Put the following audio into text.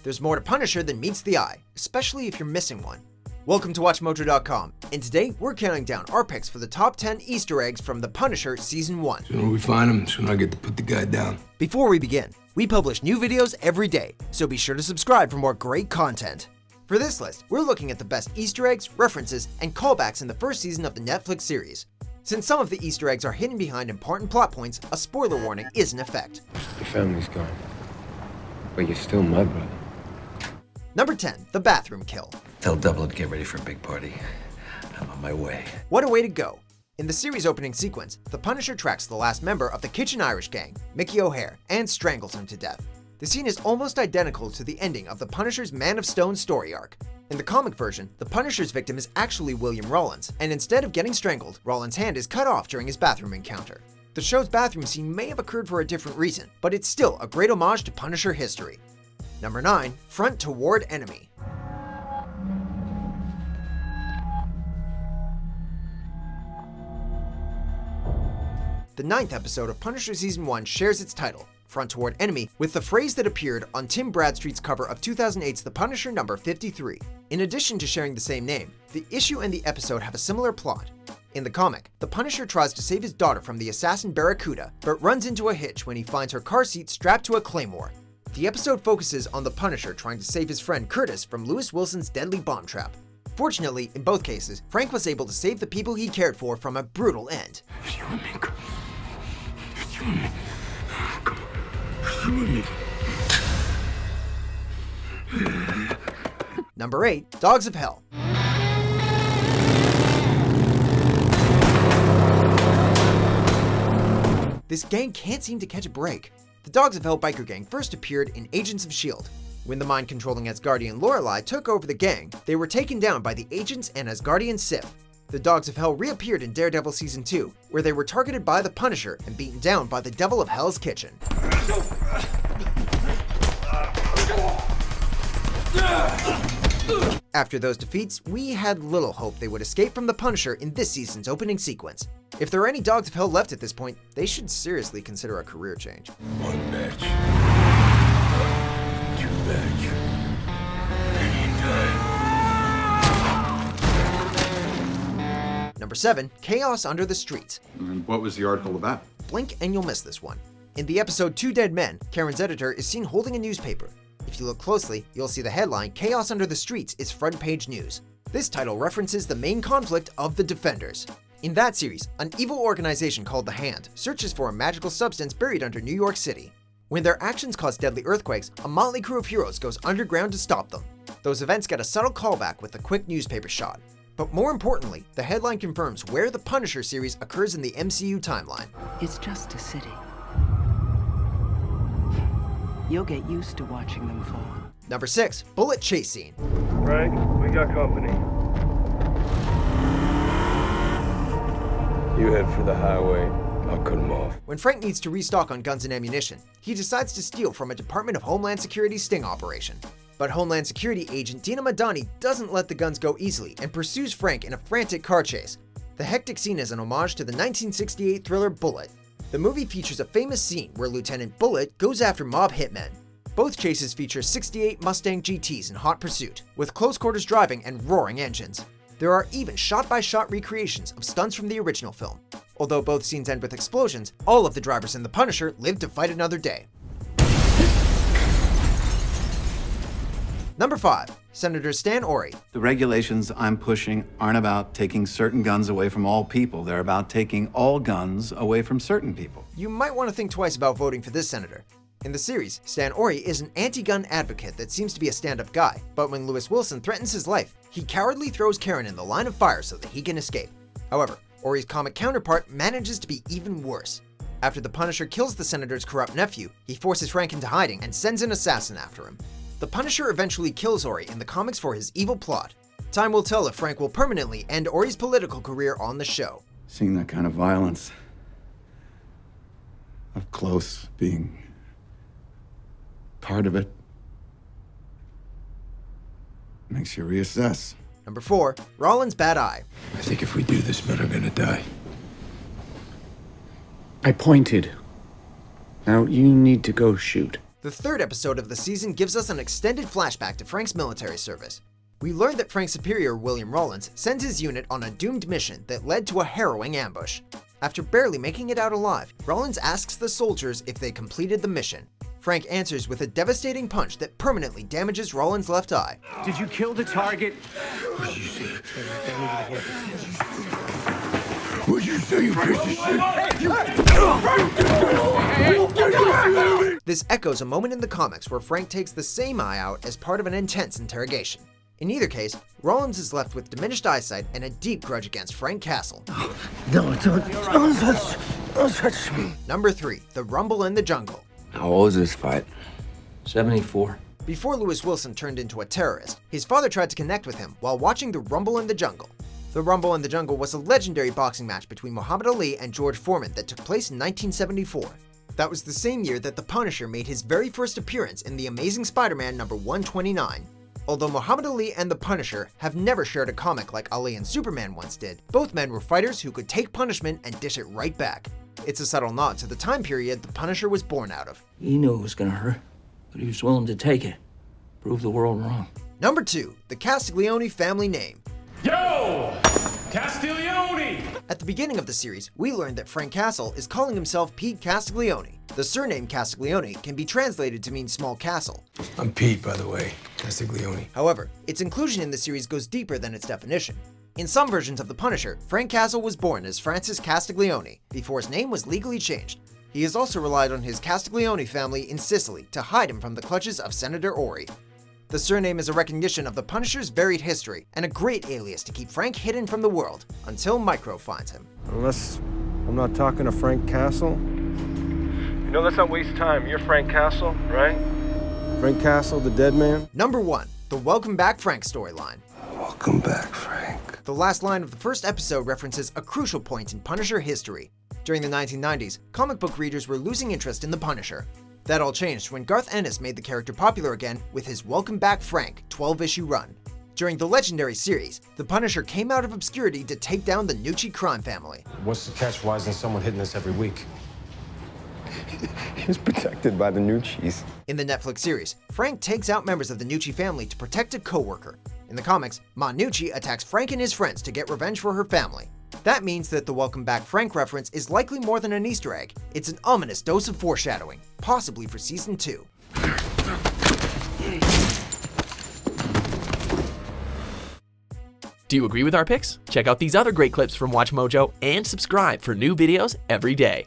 There's more to Punisher than meets the eye, especially if you're missing one. Welcome to WatchMojo.com, and today we're counting down our picks for the top 10 Easter eggs from The Punisher Season 1. The sooner we find them, the sooner I get to put the guy down. Before we begin, we publish new videos every day, so be sure to subscribe for more great content. For this list, we're looking at the best Easter eggs, references, and callbacks in the first season of the Netflix series. Since some of the Easter eggs are hidden behind important plot points, a spoiler warning is in effect. Your family's gone, but you're still my brother. Number 10, the bathroom kill. Tell Double to get ready for a big party. I'm on my way. What a way to go. In the series opening sequence, the Punisher tracks the last member of the Kitchen Irish gang, Mickey O'Hare, and strangles him to death. The scene is almost identical to the ending of the Punisher's Man of Stone story arc. In the comic version, the Punisher's victim is actually William Rawlins, and instead of getting strangled, Rawlins' hand is cut off during his bathroom encounter. The show's bathroom scene may have occurred for a different reason, but it's still a great homage to Punisher history. Number 9, front toward enemy. The 9th episode of Punisher Season 1 shares its title, Front Toward Enemy, with the phrase that appeared on Tim Bradstreet's cover of 2008's The Punisher number 53. In addition to sharing the same name, the issue and the episode have a similar plot. In the comic, the Punisher tries to save his daughter from the assassin Barracuda, but runs into a hitch when he finds her car seat strapped to a claymore. The episode focuses on the Punisher trying to save his friend Curtis from Lewis Wilson's deadly bomb trap. Fortunately, in both cases, Frank was able to save the people he cared for from a brutal end. It's you and me, girl. It's you and me. Come on. It's you and me. Number 8, Dogs of Hell. This gang can't seem to catch a break. The Dogs of Hell biker gang first appeared in Agents of S.H.I.E.L.D. When the mind-controlling Asgardian Lorelei took over the gang, they were taken down by the agents and Asgardian Sif. The Dogs of Hell reappeared in Daredevil Season 2, where they were targeted by the Punisher and beaten down by the Devil of Hell's Kitchen. After those defeats, we had little hope they would escape from the Punisher in this season's opening sequence. If there are any Dogs of Hell left at this point, they should seriously consider a career change. One match. Two match. Anytime. Number 7, Chaos Under the Streets. And what was the article about? Blink and you'll miss this one. In the episode Two Dead Men, Karen's editor is seen holding a newspaper. If you look closely, you'll see the headline, Chaos Under the Streets is front page news. This title references the main conflict of the Defenders. In that series, an evil organization called the Hand searches for a magical substance buried under New York City. When their actions cause deadly earthquakes, a motley crew of heroes goes underground to stop them. Those events get a subtle callback with a quick newspaper shot. But more importantly, the headline confirms where the Punisher series occurs in the MCU timeline. It's just a city. You'll get used to watching them fall. Number 6, Bullitt chase scene. Frank, we got company. You head for the highway. I'll cut him off. When Frank needs to restock on guns and ammunition, he decides to steal from a Department of Homeland Security sting operation. But Homeland Security agent Dina Madani doesn't let the guns go easily and pursues Frank in a frantic car chase. The hectic scene is an homage to the 1968 thriller Bullitt. The movie features a famous scene where Lieutenant Bullitt goes after mob hitmen. Both chases feature 68 Mustang GTs in hot pursuit, with close quarters driving and roaring engines. There are even shot-by-shot recreations of stunts from the original film. Although both scenes end with explosions, all of the drivers in The Punisher live to fight another day. Number 5, Senator Stan Ori. The regulations I'm pushing aren't about taking certain guns away from all people. They're about taking all guns away from certain people. You might want to think twice about voting for this senator. In the series, Stan Ori is an anti-gun advocate that seems to be a stand-up guy, but when Lewis Wilson threatens his life, he cowardly throws Karen in the line of fire so that he can escape. However, Ori's comic counterpart manages to be even worse. After the Punisher kills the senator's corrupt nephew, he forces Frank into hiding and sends an assassin after him. The Punisher eventually kills Ori in the comics for his evil plot. Time will tell if Frank will permanently end Ori's political career on the show. Seeing that kind of violence up close, being part of it, makes you reassess. Number 4, Rawlins Bad Eye. I think if we do this, men are gonna die. I pointed. Now you need to go shoot. The third episode of the season gives us an extended flashback to Frank's military service. We learn that Frank's superior, William Rawlins, sends his unit on a doomed mission that led to a harrowing ambush. After barely making it out alive, Rawlins asks the soldiers if they completed the mission. Frank answers with a devastating punch that permanently damages Rawlins' left eye. Did you kill the target? What'd you say? What'd you say, you piece of shit? This echoes a moment in the comics where Frank takes the same eye out as part of an intense interrogation. In either case, Rollins is left with diminished eyesight and a deep grudge against Frank Castle. No, don't touch me. Number 3, The Rumble in the Jungle. How old is this fight? 74. Before Lewis Wilson turned into a terrorist, his father tried to connect with him while watching The Rumble in the Jungle. The Rumble in the Jungle was a legendary boxing match between Muhammad Ali and George Foreman that took place in 1974. That was the same year that The Punisher made his very first appearance in The Amazing Spider-Man number 129. Although Muhammad Ali and The Punisher have never shared a comic like Ali and Superman once did, both men were fighters who could take punishment and dish it right back. It's a subtle nod to the time period The Punisher was born out of. He knew it was gonna hurt, but he was willing to take it. Prove the world wrong. Number 2, The Castiglione family name. Yo! Castiglione! At the beginning of the series, we learned that Frank Castle is calling himself Pete Castiglione. The surname Castiglione can be translated to mean small castle. I'm Pete, by the way. Castiglione. However, its inclusion in the series goes deeper than its definition. In some versions of The Punisher, Frank Castle was born as Francis Castiglione before his name was legally changed. He has also relied on his Castiglione family in Sicily to hide him from the clutches of Senator Ori. The surname is a recognition of the Punisher's varied history and a great alias to keep Frank hidden from the world until Micro finds him. Unless I'm not talking to Frank Castle. You know, let's not waste time. You're Frank Castle, right? Frank Castle, the dead man? Number 1, The Welcome Back Frank storyline. Welcome back, Frank. The last line of the first episode references a crucial point in Punisher history. During the 1990s, comic book readers were losing interest in the Punisher. That all changed when Garth Ennis made the character popular again with his Welcome Back Frank 12-issue run. During the legendary series, the Punisher came out of obscurity to take down the Nucci crime family. What's the catch? Why isn't someone hitting us every week? He's protected by the Nuccis. In the Netflix series, Frank takes out members of the Nucci family to protect a co-worker. In the comics, Ma Nucci attacks Frank and his friends to get revenge for her family. That means that the Welcome Back Frank reference is likely more than an Easter egg. It's an ominous dose of foreshadowing, possibly for season 2. Do you agree with our picks? Check out these other great clips from WatchMojo and subscribe for new videos every day.